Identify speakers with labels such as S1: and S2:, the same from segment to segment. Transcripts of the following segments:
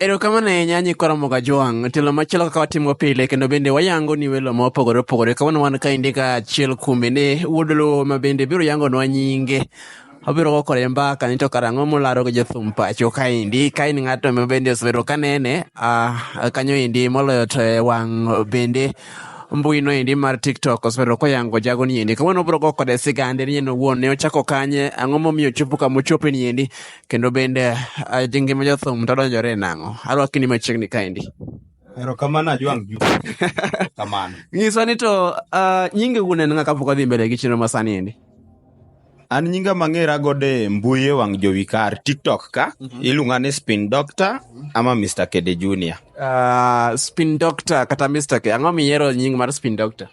S1: Erokamano ahinya Nyikoromoga Jwang', telo machielo kaka watimo pile kendo bende wayango ni welo ma opogore opogore. Kawuono wan kaendi ka achiel kuom ne wuod lowo ma bende biro yangonwa nyinge. Obiro go kode mbaka ni to karang'o molaro gi jothum pacho kaendi. Kaendi ng'ato ma bende osebedo kanene kanyo endi moloyo to e wang' bende mbui no endi mar TikTok osebedo koyango jago ni endi. Kawuono obiro go kode sigande ni en owuon ne ochako kanye, ang'o momiyo ochopo kama ochope ni endi, kendo bende ngima jothum to donjore nang'o. Arwaki ni machiegni kaendi.
S2: Erokamano Jwang'. Kamano.
S1: Nyiswa ni to nyinge wuon en ng'a kapok odhi mbele gi chenro masani endi?
S2: An nyinga mang'era godo e mbui e wang' jowi kar TikTok ka, iluonga ni Spin Doctor ama Mr. Kede Junior.
S1: Spin Doctor kata Mr. K. Ang'o miyiero nying mar Spin Doctor?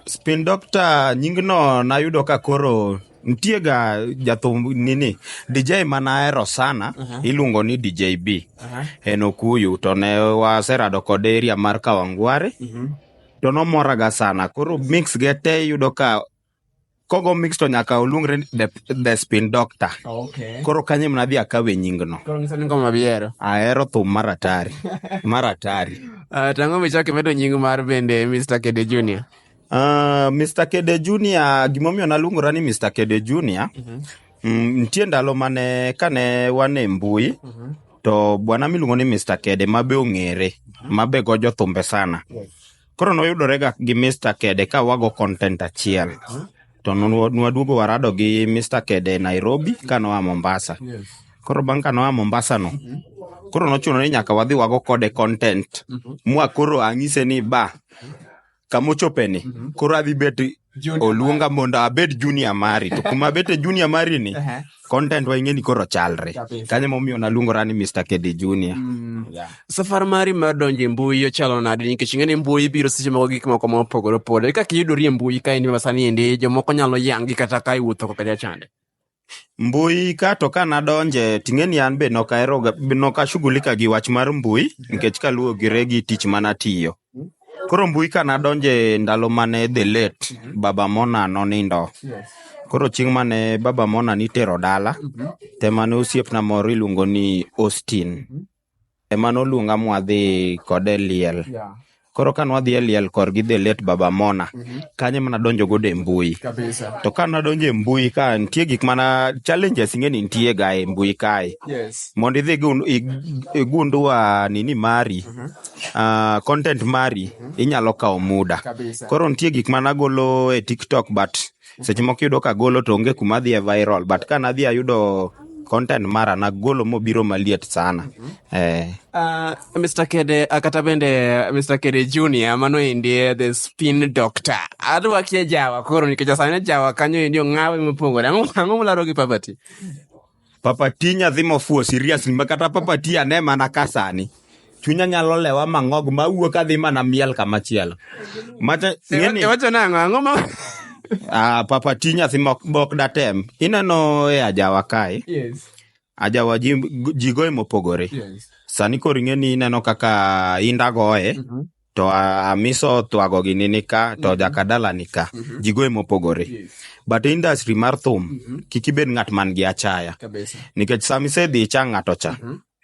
S2: Spin Doctor nyingno nayudo ka koro nitie ga jathum nini DJ manahero sana, iluongo ni DJ B. En Okuyu, to ne waserado kode area mar Kawangware, to nomoraga sana. Koro mix ge te yudo ka kogo mix to nyaka oluongre the Spin Doctor.
S1: Okay.
S2: Koro kanye mnadhi akawe nyingno.
S1: Koro ng'isa ni ngoma biero.
S2: Ahero thum maratari. Maratari.
S1: Tango michaki medo nying mar bende Mr. Kede Junior?
S2: Mr. Kede Junior, gimomiyo naluongora ni Mr. Kede Junior, nitie ndalo mane kane wane mbui, to bwana miluongo ni Mr. Kede mabe ong'ere, mabe go jothumbe sana. Koro noyudorega gi Mr. Kede ka wago content achiel. To nwaduogo warado gi Mr. Kede Nairobi ka noa Mombasa. Koro bang' ka noa Mombasa no, koro nochuno ni nyaka wadhi wago kode content. Mwa koro ang'ise ni kamochopeni, koro adhi bet oluonga mondo abed junior mari. To kuma bete junior mari ni, content wa ing'eni koro chalre. Kanye momiyo naluongora ni Mr. Kede Junior.
S1: Safar mari mar donje mbui ochalo nade, nikech ing'eni mbui biro seche moko gik moko ma opogore opogore. Kaka iyudori e mbui kaendi masani endi, jomoko nyalo yangi kata ka iwuotho kaka chande.
S2: Mbui ka to ka nadonje, ting'eni an be nokashughulika gi wach mar mbui, nikech kaluwore gi tich manatiyo. Koro mbui ka nadonje ndalo mane the late Baba Mona nonindo. Koro chieng' mane Baba Mona nitero dala, temane osiepna moro iluongo ni Austin. Emane oluonga mwadhi kode liel. Koro ka nwadhi e liel korgi the late Baba Mona, kanye mana donjo godo e mbui. To ka nadonjo e mbui ka nitie gik mana challenges ing'eni nitie ga e mbui kae. Mondo idhi igundua nini mari, content mari, inyalo kawo muda. Koro nitie gik mana golo e TikTok, but seche moko yudo ka golo to onge kuma dhi e viral, but ka nadhi ayudo content mara nagolo mobiro maliet sana.
S1: Mr. Kede, kata bende Mr. Kede Junior, mano endi the Spin Doctor. Adwaki e Jawa, koro nikech sani Jawa kanyo endi ong'awe mopogore. Ang'o mularo gi Papati?
S2: Papati nyathi mofuo seriously, makata Papati ane mana kasani. Chunya nyalo lewa mang'og mawuok adhi mana miel kamachielo.
S1: Iwacho nang'o? Ang'o ma...
S2: Papati nyathi mok datem. Ineno e Ajawa kae. Ajawa ji goe mopogore. Sani koro ing'eni ineno kaka inda goe, to Amiso thwago gi nini ka, to Jakadala ni ka. Ji goe mopogore. But industry mar thum, kik ibed ng'at man gi achaya. Nikech samise dhi cha ng'ato cha.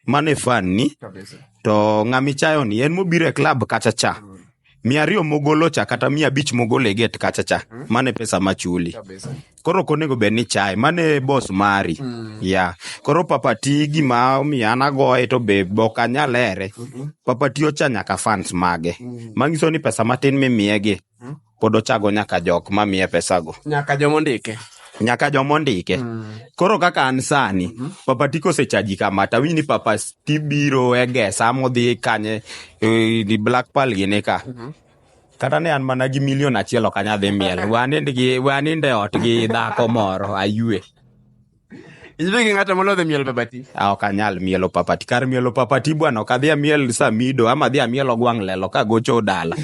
S2: Mane fan ni, to ng'amichayo ni, en mobiro e club kacha cha. 200 mogolo cha kata 500 mogolo e get kacha cha. Mane pesa machuli. Koro konego bed ni chai, mane boss mari. Koro Papati gima omiyo an agoye to be boka nyalere. Papati ocha nyaka fans mage. Mangiso ni pesa matin mimiyegi, pod ochago nyaka jok mamiye pesago.
S1: Nyaka jomondike.
S2: Nyaka jomondike. Koro kaka an sani, Papati kosechaji kamata, winj ni Papati biro e gesa modhi kanye di Black Pearl gine ka. Kata ne an mana gi 1,000,000 ok anyadhi miel. Waninde ot gi dhako moro, ayue.
S1: Inybe gi ng'ato molodhe miel Papati?
S2: Ok anyal mielo Papati. Kar mielo Papati bwana, ok adhi miel Samido, ama adhi mielo gwang' lelo ka gocho dala.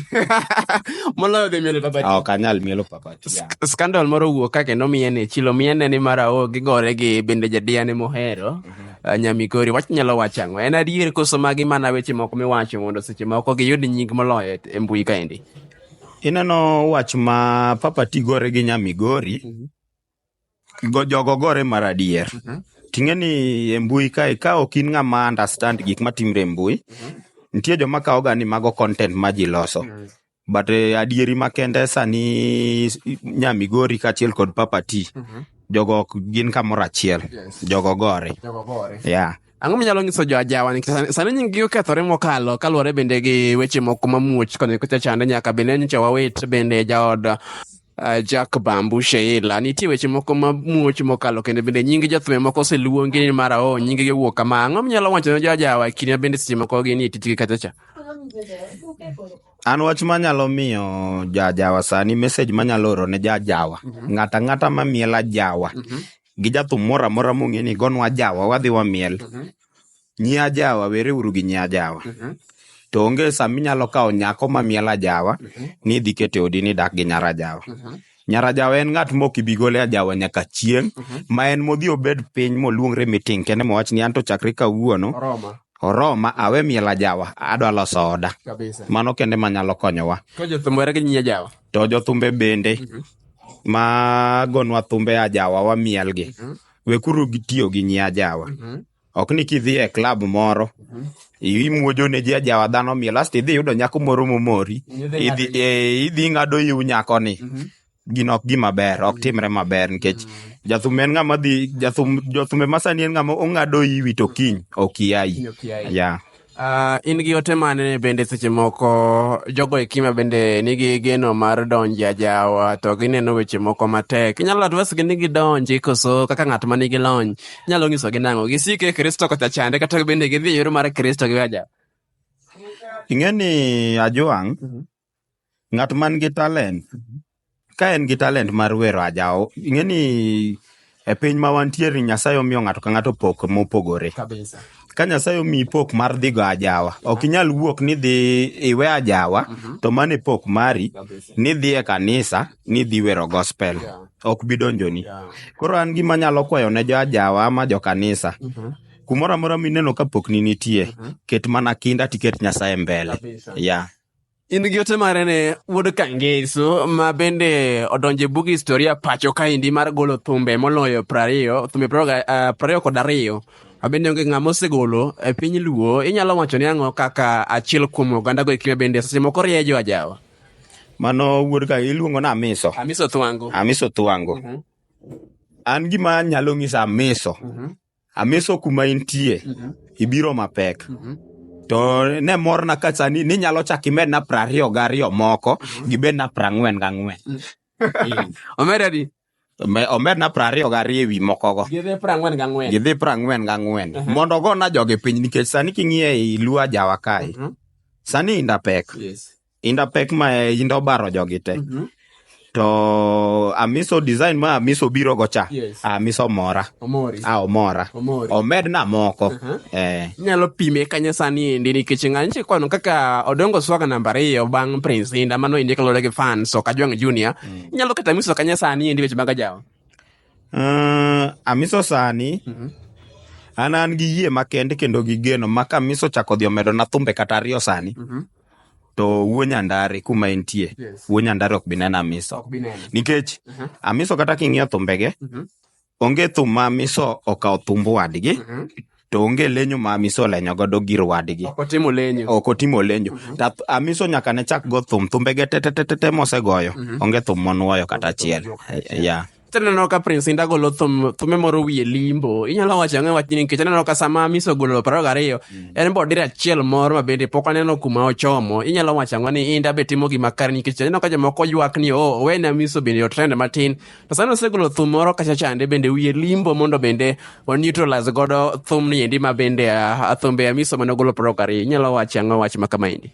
S1: Molodhe miel Papati?
S2: Ok anyal mielo Papati.
S1: Skandal moro wuok ka kendo miyene chilo, miyene ni mara gigore gi bende jadiane mohero. Nyamigori, wach nyalo wachang'o? En adier koso magi mana weche moko miwacho mondo seche moko giyud nying moloyo e mbui kaendi?
S2: Ineno wach ma Papati gore gi Nyamigori, jogo gore mar adier. ting'eni e mbui kae ka ok in ng'ama understand gik matimre e mbui, nitie joma kawoga ni mago content ma ji loso. But adieri makende sani Nyamigori kaachiel kod Papa T, jogo ok gin kamoro achiel, jogo gore. Yeah.
S1: Ang'o minyalo nyiso jo ajawa nikech sani nying-gi okethore mokalo kaluwore bende gi weche moko mamuoch koni kocha chande nyaka bende nyocha wawit bende jaod Jack Bambu Sheila. Nitie weche moko mamuoch mokalo kendo bende nying jothum moko oseluongi ni mara nying-gi wuok kama. Ang'o minyalo wacho ne jo ajawa kinde bende seche moko gin ititgi kachacha?
S2: An wach manyalo miyo jajawa sani, message manyalo oro ne jajawa, ng'ata ng'ata mamiel ajawa gi jathum moro amora mong'e ni gonwa ajawa wadhi wamiel. Nyi ajawa were uru gi nyi ajawa. To onge sama inyalo kawo nyako mamiel ajawa ni idhi kete odi ni dak gi nyara ajawa. Nyara ajawa en ng'at mok ibi gole ajawa nyaka chieng' ma en modhi obed piny moluongre meeting kende mowach ni an to chakre kawuono oroma awe miel ajawa adwa loso oda. Mano kende manyalo konyowa.
S1: Ko jothum were gi nyi ajawa.
S2: To jothumbe bende ma gonwa thumbe ajawa wamiel gi. Wekuru gitiyo gi nyi ajawa. Ok ni kidhi e klab moro imuojo ne ji ajawa dhano miel asti idhi yudo nyako moro momori idhi ng'ado iu nyako ni. Gino ok gima ber, ok timre maber nikech jathum en ng'ama dhi jothume masani en ng'ama ong'ado iwi to kiny ok iyai. Yeah.
S1: In gi ote mane bende seche moko jogo ekima bende nigi geno mar donje ajawa to gineno weche moko matek. Inyalo advise gi ni gidonji koso kaka ng'at ma nigi lony inyalo nyiso gi nang'o gisike Kristo kocha chande kata bende gidhi yoro mar Kristo gi ajawa?
S2: Ing'eni Ajwang', ng'at man gi talent ka en gi talent mar wero ajawa, ing'eni e piny ma wantiere Nyasaye omiyo ng'ato ka ng'ato pok mopogore. Ka Nyasaye omiyi pok mar dhi go ajawa, ok inyal wuok ni dhi iwe ajawa to mane pok mari ni dhi e kanisa ni dhi wero gospel. Ok bidonjoni. Koro an gima nyalo kwayo ne jo ajawa ama jo kanisa, kumoro amora mineno ka pok ni nitie, ket mana kinda tiket Nyasaye mbele. Yeah.
S1: In gi ote mare ne wuod Kangeso ma bende odonje bug historia pacho kaendi mar golo thumbe moloyo 20 kod 2 abende onge ng'ama osegolo e piny Luo. Inyalo wacho ni ang'o kaka achiel kuom oganda go ekime bende seche moko riejo ajawa?
S2: Mano wuod ka iluongo na Amiso Thuango. An gima nyalo ng'isa Amiso kuma intie ibiro mapek. To ne morna ka sani ni nyalo chaki med na 22 moko gibed na 44.
S1: Omeradi?
S2: Omed na 22 ewi moko go.
S1: Gidhi 44.
S2: Gidhi 44. Mondo go na joge piny nikech sani king'iye i Luo ajawa kae. Sani inda pek. Inda pek ma indo baro jogi te. To Amiso design ma Amiso biro go cha. Amiso mora. Omora. Omed na moko.
S1: Nyalo pime kanya sani endi nikech ng'anche kwano kaka Odongo Swaga namba 2 bang' Prince Inda mano indi kalore gi fans so Kajwang' Junior. Nyalo kata Amiso kanya sani endi weche mag ajawa?
S2: Amiso sani an gi yie makende kendo gi geno maka Amiso chako dhi omedo na thumbe kata 2 sani. To wuo Nyandare kuma entie. Wuo Nyandare ok binena Amiso. Nikech Amiso kata king'iyo thumbege onge thum ma Amiso okawo thumb wadgi to onge lenyo ma Amiso lenyo godo gir wadgi. Ok otimo lenyo. Amiso nyaka ne chak go thumbege te mosegoyo. Onge thum monuoyo kata achiel. Yeah.
S1: Teneno ka Prince Inda golo thume moro wiye limbo. Inyalo wacho ang'o wach nikech aneno ka sama Amiso golo 22 en bodire achiel moro ma bende pok aneno kuma ochomo. Inyalo wacho ang'o ni Inda be timo gima kare nikech aneno ka jomoko ywak ni owene Amiso bende otrend matin. To sani osegolo thum moro kacha chande bende wiye limbo mondo bende on neutralize godo thum ni endi ma bende thumbe Amiso manogolo 22. Inyalo wacho ang'o wach ma kama endi?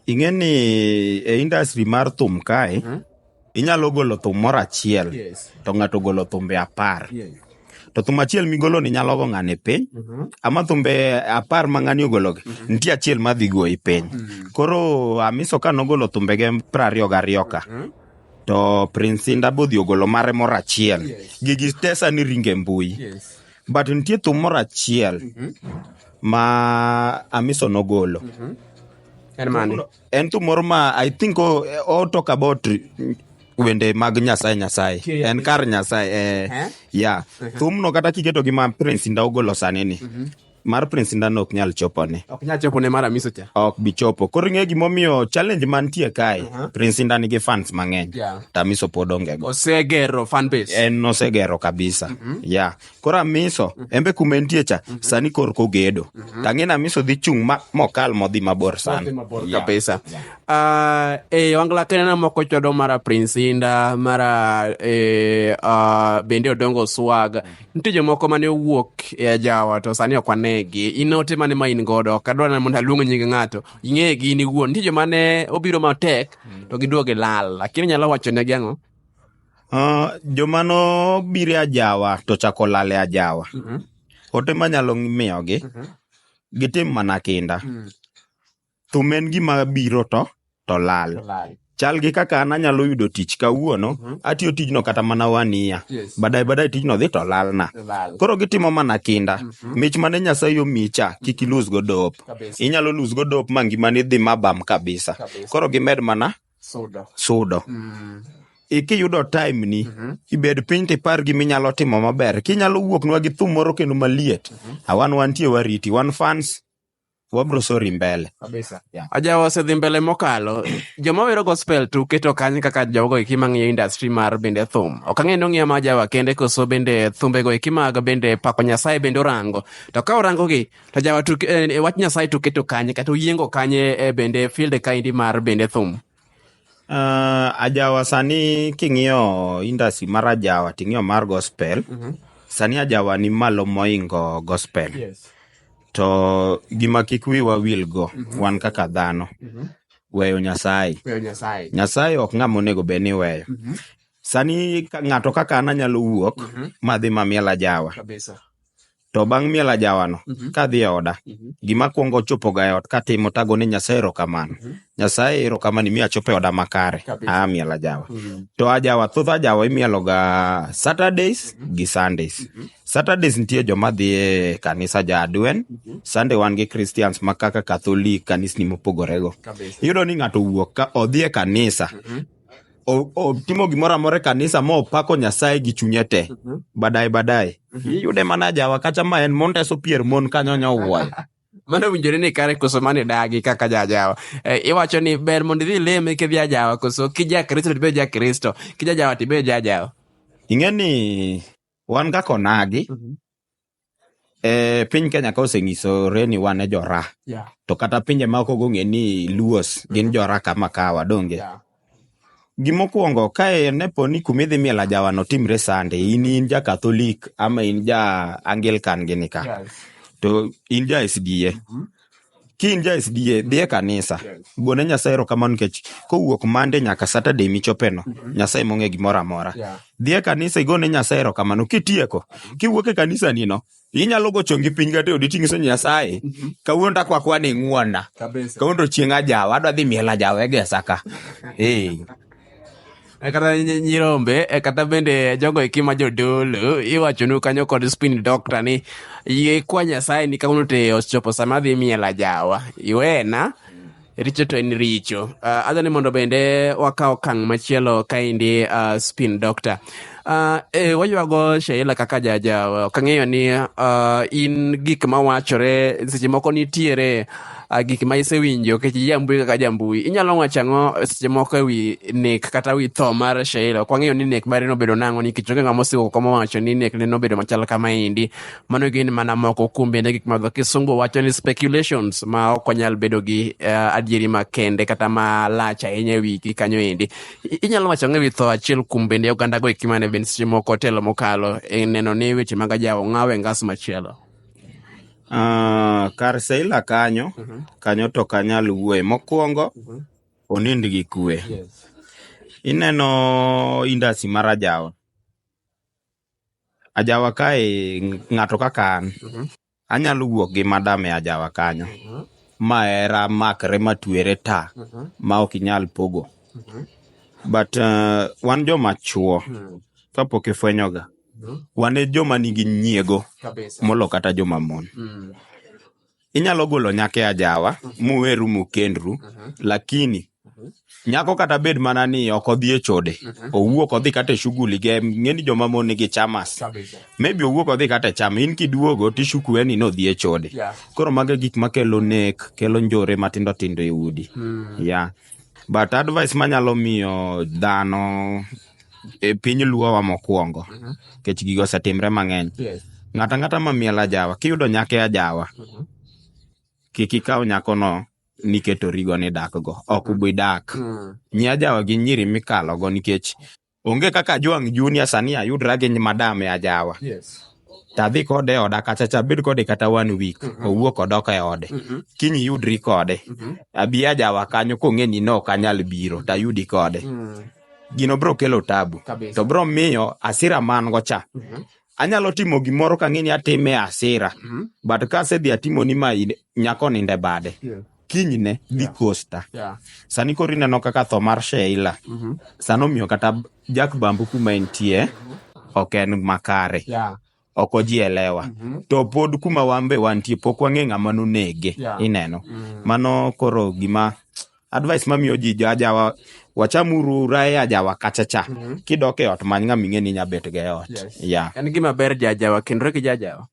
S2: Ing'eni e industry mar thum kae inyalo golo thum moro achiel to ng'ato golo thumbe 10. To thum achiel migolo ni nyalo go ng'ane piny ama thumbe 10 ma ng'ani ogologi nitie achiel madhi go i piny. Koro Amiso ka nogolo thumbege 22 ka to Prince Inda bodhi ogolo mare moro achiel. Gigi tesa ni ringe mbui. But nitie thum moro achiel ma Amiso nogolo. En thum moro ma I think talk about wende mag Nyasaye en kar Nyasaye ya thumno kata kiketo gi ma Prince Inda ogolo sani ni mar Prince Inda no ok nyal chopone
S1: mar Hamiso cha
S2: ok bi chopo. Koro ing'e gimomiyo challenge mantie kae Prince Inda nigi fans mang'eny to Hamiso pod onge go.
S1: Osegero fan base.
S2: En osegero kabisa koro Hamiso embe kuma entie cha sani kor kogedo tang'e na Hamiso dhi chung' mokal modhi mabor sana
S1: kabisa. Wangla kena moko chodo mara Prince Inda mara bende Odongo Swag nitie jomoko mane owuok e Ajawa to sani ok wanegi. Inote mane ma in godo kadwa na mondo aluong nying ng'ato ing'egi ni wuon. Nitie joma ne obiro matek to giduoge lal lakini nyalo wacho ne gang'o
S2: joma no bire Ajawa to chako lale Ajawa ote manyalo miyogi gitim mana kinda thum en gima biro to lal chal gi kaka an anyalo yudo tich kawuono atiyo tijno kata mana wania badai tijno dhi to lalna koro gitimo mana kinda mich mane Nyasaye omicha kik iluz go dop inyalo luz go dop ma ngimani dhi mabam kabisa koro gimed mana sudo ikiyudo time ni ibed piny tipar giminyalo timo maber kinyalo wuoknwa gi thum moro kendo maliet wantie wariti wan fans wabro sori mbele
S1: kabisa Ajawa osedhi mbele mokalo joma wero gospel tu keto kanyo kaka jogo iki mang'iyo industry mar bende thum ok ang'e nong'iyo ma Ajawa kende koso bende thumbego iki mag bende pako Nyasaye bende orango to ka orango gi to Ajawa tu wach Nyasaye tu keto kanye kata oyiengo kanye bende field kaindi mar bende thum
S2: Ajawa sani king'iyo industry mar Ajawa ting'iyo mar gospel sani Ajawa ni malo moingo gospel to gima kik wiwa wil go wan kaka dhano weyo Nyasaye ok ng'ama onego bed ni weyo sani ng'ato kaka an anyalo wuok madhi mamiel Ajawa to bang' miel Ajawa no kadhi e oda gima kwongo chopo ga e ot katimo tago ne Nyasaye erokamano Nyasaye erokamano miya chopo e oda makare miel Ajawa to Ajawa thoth Ajawa imielo ga Saturdays gi Sundays. Saturdays nitie joma dhi e kanisa ja Adwen, Sunday wan gi Christians ma kaka Catholic kanisni mopogore go iyudo ni ng'ato wuok ka odhi e kanisa timo gimoro amora e kanisa mo pako Nyasaye gi chunye te badai iyude mana Ajawa kacha ma en monteso pier mon kanyo nyowuoyo
S1: mano winjore ni kare koso mane dagi kaka Ajawa iwacho ni ber mondo idhi leme kidhi Ajawa koso kija Kristo tibe ja Kristo kija Ajawa tibe ja Ajawa
S2: ing'e ni wan kaka onagi piny Kenya ka oseng'isore ni wan e jora to kata pinje ma ok ong'e ni Luos gin jora kama kawa donge gimokwongo kae ne poni kumidhi miel Ajawa no timre Sunday in ja Catholic ama in ja Anglican gini ka to in ja SDA ki in ja SDA dhi e kanisa gone Nyasaye erokamano nikech kowuok Monday nyaka Saturday michopeno Nyasaye mong'e gimoro amora dhi e kanisa igone Nyasaye erokamano kitieko kiwuok e kanisa ni no inyalo gochongi piny gate odi ting'iso Nyasaye kawuono takwakwa ni ng'wona kawuono chieng' Ajawa adwa dhi miel Ajawa e gesa ka
S1: kata nyirombe kata bende jogo iki ma jodolo iwachonu kanyo kod spin doctor ni yie kwa Nyasaye ni kawuono te ochopo sama dhi miel Ajawa iwena richo to en richo adhani mondo bende wakaw okang' machielo kaindi spin doctor waywago Sheila kaka Ajawa kang'eyo ni in gik mawachore seche moko nitiere gik ma isewinjo kech jambui kaka jambui inyalo wacho ang'o seche moko ewi nek kata wi tho mar Sheila kwang'eyo ni nek mare nobedo nang'o nikech onge ng'ama osigo kama wacho ni nek ne nobedo machal kama indi mano gin mana moko kuom bende gik ma kisungu wacho ni speculations ma ok onyal bedo gi adieri makende kata malach ahinya ewi kanyo indi inyalo wacho ang'o ewi tho achiel kuom bende oganda go iki mane bende seche moko telo mokalo neno ni weche mag Ajawa ng'awe ngas machielo
S2: kar Sheila kanyo to kanyal wuoye mokwongo onind gi kwe ineno industry mar Ajawa kae ng'ato kaka an anyalo wuok gi madam e Ajawa kanyo ma era makre matwere ta ma ok inyal pogo but wan joma chuo kapok ifwenyoga wan e joma nigi nyiego molo kata joma mon inyalo golo nyake Ajawa muweru mukendru lakini Nyako kata bed mana ni ok odhi e chode, owuok odhi kata e shughuli ge, ng'eni joma mon nigi chamas. Maybe owuok odhi kata e chama, in kiduogo tishuku ni nodhi e chode. Koro mago gik makelo nek, kelo njore matindo tindo e udi. But advice manyalo miyo dhano e piny Luo wa mokwongo, kech gigo osetimre mang'eny. Ng'ata ma miel ajawa, kiyudo nyake ajawa, kik ikaw nyakono niketo rigo ni dak go, ok ubi dak. Nyi ajawa gi nyiri mikalo go, nikech onge kaka Jwang Junior sani ayudra gi madam e ajawa. Tadhi kode oda kachacha, bed kode kata 1 week, owuok odok e ode. Kiny yudri kode. Abi ajawa kanyo kong'eni no kanyal biro, tayudi kode. Gino bro kelo tabu. To bro miyo asira man go cha. Anyalo timo gimoro kang'eni atime asira. But kasedhi atimo ni ma nyako ninde bade. Kinyne dhi kosta. Sani koro ineno kaka tho mar Sheila. Sano miyo kata Jack Bambu kuma entie ok en makare. Ok ojielewa. To pod kuma wambe wantie pok wang'e ng'ama nonege. Ineno. Mano koro gima advice mamiyo ji ajawa, wachamuru rae ajawa kachacha. Kidok e ot many ng'ama ing'eni nyabet ge ot.
S1: En gima ber jajawa kendre gi jajawa.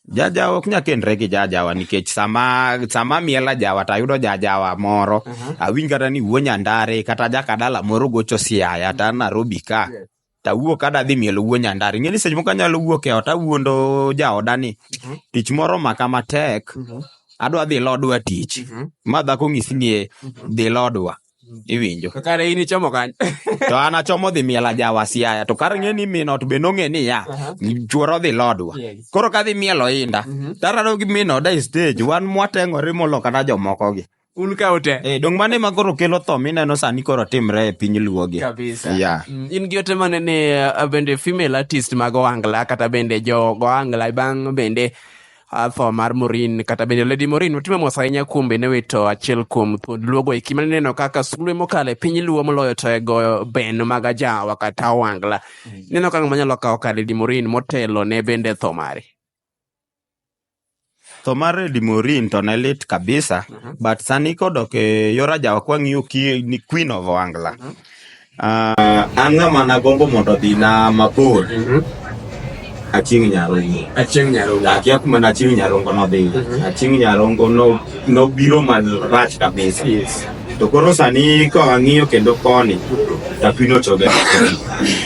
S2: Jajawa ok nyakendre gi jajawa, nikech sama miel ajawa tayudo jajawa moro, awinj kata ni wuo Nyandare kata jakadala moro gocho Siaya ta Nairobi ka. Tawuok kada dhi miel wuo Nyandare. Ng'eni seche moko anyalo wuok e ot awuondo jaodani. Tich moro maka matek. Adwa dhi lodwa tich. Ma dhako ng'isi ni dhi lodwa. Iwinjo.
S1: Kare ini chomo kan.
S2: To ana chomo dhi miel ajawa Siaya. To kar ng'eni minot be nong'e ni ya. Chuoro dhi lodwa. Koro kadhi mielo inda. Tarado gi minoda e stage. Wan mwateng'ore molo kata jomoko gi.
S1: Un ka ote.
S2: Dong mane ma koro kelo tho mineno sani koro timre e piny Luo gi.
S1: Kabisa. In gi ote mane ni bende female artist mag Ohangla kata bende jo Ohangla bang' bende tho mar Maureen kata bende Lady Maureen otimo mos ahinya kuom bende wito achiel kuom thuond Luogo iki maneno kaka sulwe mokale piny Luo moloyo to e goyo ben mag ajawa kata Ohangla. Neno kaka manyalo kawo ka Lady Maureen motelo ne bende tho mare.
S2: Tho mar Lady Maureen to ne lit kabisa, but sani kodok e yor ajawa kwa ng'iyo ni Queen of Ohangla. An ng'ama nagombo mondo dhi na mabor. Aching' Nyarongo. Akia kuma na Aching' Nyarongo no dhi. Aching' Nyarongo no biro marach kabisa. To koro sani ko ang'iyo kendo koni, Apino Choge.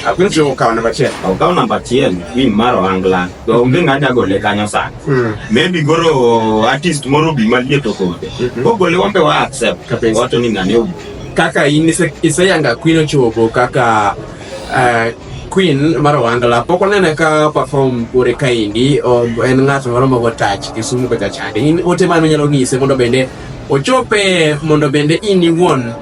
S1: Apino Choge okaw namba 1.
S2: Okaw namba 1, Queen mar Ohangla. To onge ng'anya gole kanyo sani. Maybe goro artist moro bi maliet to kode. Gole wambe wa accept. Wato ni ng'ane obi.
S1: Kaka iseyanga Queen Chogo kaka Queen mar Ohangla, pok onene ka perform ore kaindi o en ng'at moro mogo touch Kisumu kacha chande. In ote man nyalo ng'ise mondo bende ochope mondo bende in iwuon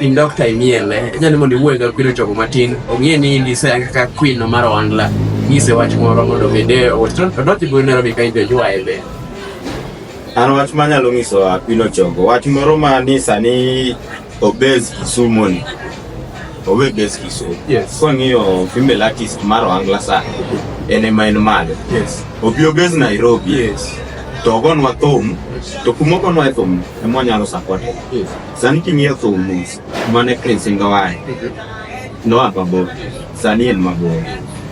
S1: in Dr. Imiele nyani mondo iwuoye ga Queen Chogo matin ong'e ni in iseyanga ka Queen mar Ohangla, ng'ise wach moro mondo bende odoti go Nairobi ka ibe jwae be.
S2: An wach manyalo ng'iso Apino Chogo, wach moro ma ni sani obez Kisumu ni. Owe base Kisumu. Kwa ng'iyo female artist mar Ohangla sa ene ma en malo. Obi obez Nairobi. To ogonwa thum. To kumogonwa e thum emo nyalo support. Sani king'iyo thum mane Prince Ngawai. No mabor. Sani en mabor.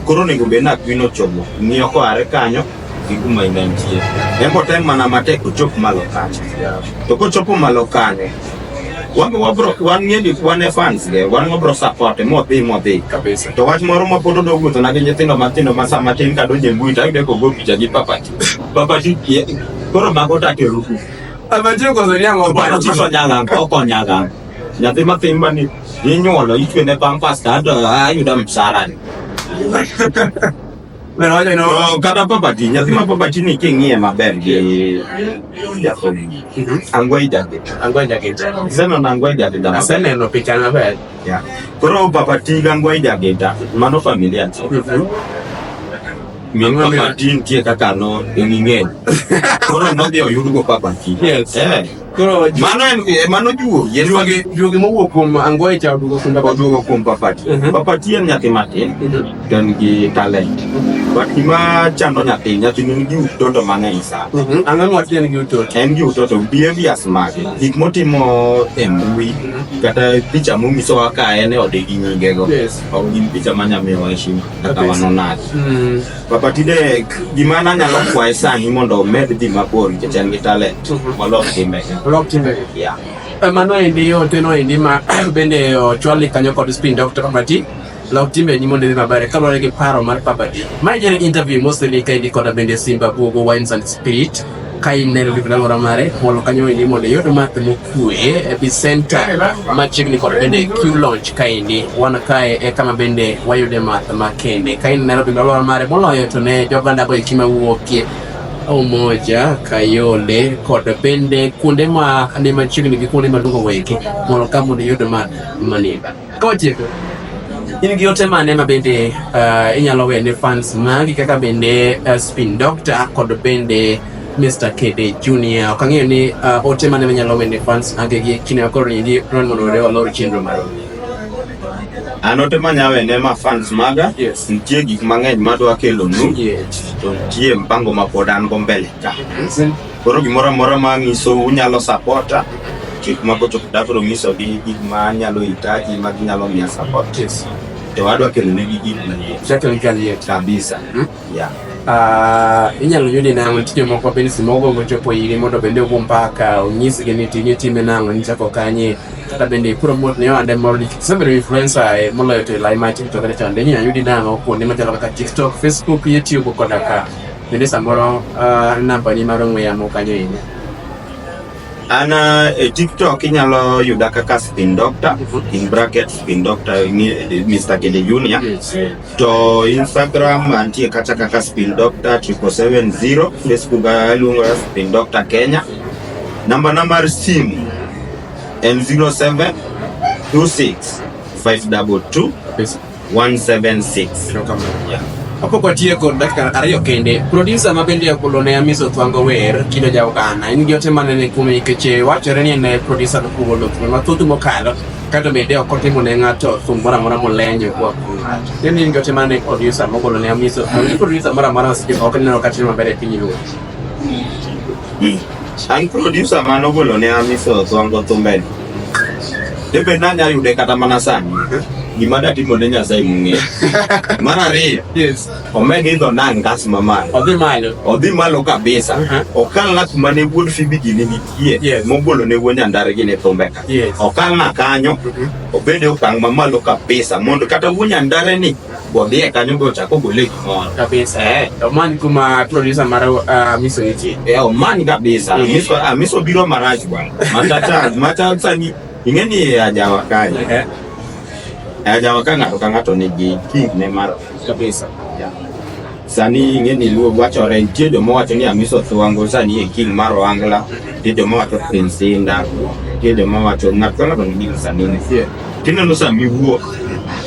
S2: Koro nego be na Apino Chogo ng'iyo ko are kanyo gi kuma inantie. Embo tem mana matek ochop malo kanyo. To kochopo malo kanyo wan ng'eni wan e fans ge, wan wabro support modhi kabisa. To wach moro ma pod odog to na gi nyithindo matindo ma sama tin ka donje mbui ta yude ko go picha gi papati koro mago ta teruku
S1: amanjo ko zonia ngo
S2: ba ti so nyaga nyathi mathimba ni inyuolo itwe ne pampas ta do ayuda msarani.
S1: Pero oye no
S2: kata papati nyathi ma papati ni king'iye maber gi jathum Angwe Jageta. Seno na Angwe Jageta.
S1: Asene no picha na bed.
S2: Koro papati Angwe Jageta mano familia ti. Min papati ntie kaka no ng'eng'e. Koro no dio yudo papati. Koro mano
S1: juogi mowuok kuom Angwe cha dugo kuom
S2: papati. Papati en nyathi matin. Dan gi talent. But gima chando nyathi nigi utoto mang'eny sana.
S1: Ang'o watieni gi utoto?
S2: En gi utoto behaviors mage. Gik motimo e mbui kata picha momisowa ka en e ode gi nyingego. Ok gin picha manyamiyowa heshima kata wanonade. Papa tinde gima nanyalo kwaye sani mondo omed dhi mabor nikech en gi talent. Walok timbege. Yeah.
S1: Mano endi oteno endi ma bende ochwali kanyo kod Spin Doctor Papati lok timbe ni mondo dhi maber kaluwore gi paro mar Papati. Ma en interview mostly ka endi kod bende Simba Bugo Wines and Spirit ka ineno gi alwora mare mondo kanyo endi mondo yud math mokue epicenter machiegni kod bende Q launch ka endi wan kae e kama bende wayude math makende ka ineno gi alwora mare moloyo to ne joganda go eki mawuokie Umoja, Kayole, kod bende kuonde ma ane machiegni gi kuonde madongo weki mondo ka mondo yud maniba. Kotieko, in gi ote mane ma bende inyalo wene fans magi kaka bende Spin Doctor kod bende Mr. Kede Junior. Ok ang'eyo ni ote mane minyalo wene fans magi gi kine akoro indi ron mondo walor chenro maro.
S2: An ote manyawene ma fans maga, nitie gik mang'eny madwa kelonu, to nitie mpango ma pod an go mbele ka. Koro gimoro amora ma ng'iso unyalo supporta, gik ma kocho dapro ng'iso gi gik ma nyalo hitaji ma ginyalo miya support. To wadwa kelonegi gik manyien. Kabisa. Yeah.
S1: Inyalo yudi nang'o tije moko bende simogo gochopo iri mondo bende ugo mpaka unyisgi ni tinye time nang'o nichako kanye kata bende promote ne ande moro several influencer moloyo to Limelight TikTok kata chande inyalo yudi nang'o kuonde machalo kaka TikTok, Facebook, YouTube koda ka bende samoro namba ni mar ong'we yamo kanyo ine.
S2: An e TikTok inyalo yuda kaka Spin Doctor, in brackets Spin Doctor Mr. Kede Junior. To Instagram antie kata kaka Spin Doctor 770, Facebook aluongo Spin Doctor Kenya. Number simu en 07 26 522 176. Yeah.
S1: Apo kwa tieko dakika ariyo kende producer ma bende yakolone Amiso Thwango wer kido ja Uganda in gi ote manene kume keche wachore ni en producer no kugo lokume mathuth mokalo kata bende okotimo ne ng'ato thum mora mora molenyo kwa ng'ato then in gi ote manene producer mogolone Amiso producer mora mora ok neno kata maber e piny luo.
S2: An producer manogolone Amiso Thwango thumbe debe nanya yude kata mana sani gima datimo ne Nyasaye mung'e. Mar ariyo, omega idho nangas mamalo. Odhi malo kabisa. Okal na kuma ne wuod Phoebe gi nitie mogolo ne wuod Nyandare gi ne thumbe ka. Okal na kanyo obede okang' mamalo kabisa mondo kata wuod Nyandare ni bodhi kanyo go chako gole gimoro
S1: kabisa. Omani kuma producer mar Amiso nitie.
S2: Omani kabisa. Amiso biro marach bwana. Matata sani ingeni ajawa kanya. Ajawa ka ng'ato nigi king ne mar
S1: kabisa.
S2: Sani ingeni luo wachore nitie jomo wacho ni Amiso Thwango sani e king mar Ohangla, nitie jomo wacho Prince Inda, nitie jomo wacho ng'ato nigi sani nitie. Tineno sami wuok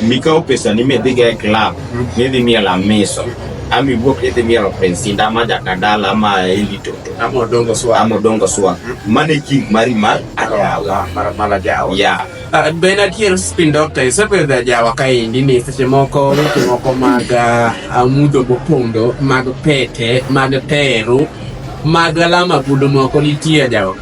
S2: mikao pesa ni medhiga e club midhi mielo Amiso. Ami wuok idhi mielo Prince Inda ma Jakadala ma Elito. Amodongo swag. Mane king mari mar Ajawa.
S1: Malajawa.
S2: Yeah.
S1: Ben adier Spin Doctor isepedho Ajawa ka indi ni seche moko weche moko mag mudho mopondo mag pete mag teru mag alama bulu moko nitie Ajawa.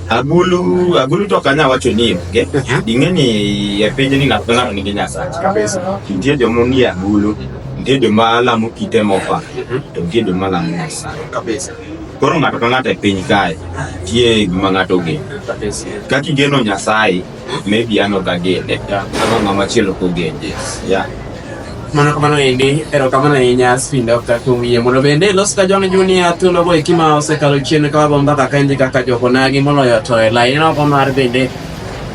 S2: Agulu to kanya wacho ni onge. Ing'eni e piny ni ng'ato nigi Nyasaye.
S1: Kabisa.
S2: Nitie jomo ni agulu, nitie joma lamo kite mopa, to nitie joma lamo Nyasaye.
S1: Kabisa.
S2: Koro ng'ato ka ng'ato e piny kae nitie gima ng'ato geno. Ka kigeno Nyasaye, maybe an ok agene. Ama ng'ama chielo kogene. Yeah.
S1: Mano kamano endi, erokamano ahinya Spin Doctor kuom yie mondo bende los ka John Junior thuolo go eki ma osekalo chien ka wabomba kaka endi kaka jokonagi moloyo to e lain oko mar bende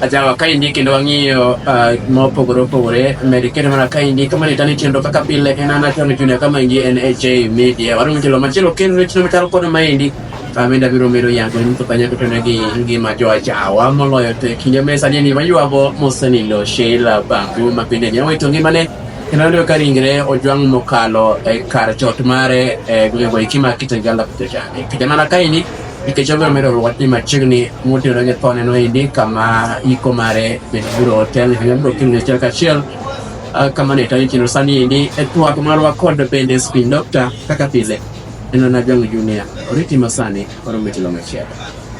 S1: Ajawa ka indi kendo wang'iyo mopogore opogore medikete mana ka indi kama nitani chenro kaka pile en an John Junior kama indi NHA Media waru mchelo machelo kendo chino machalo kod ma indi amenda biro mero yango ni to kanya to negi ngima jo Ajawa moloyo to kinde mesa ni mayuago mosenilo Sheila Bangu mapinde nyawo to ngimane kendo ka ringre ojwang' mokalo e kar chot mare gwego ikima Kitengela Kitechani kinde mana ka indi nikech obiro medo wach ni machiegni motero gi thone no indi kama iko mare biro hotel biro kinde achiel kachiel kamane tayo chino sani indi twak marwa kod bende Spin Doctor kaka pile eno na Jongo Junior oriti masani oro mitilo machielo.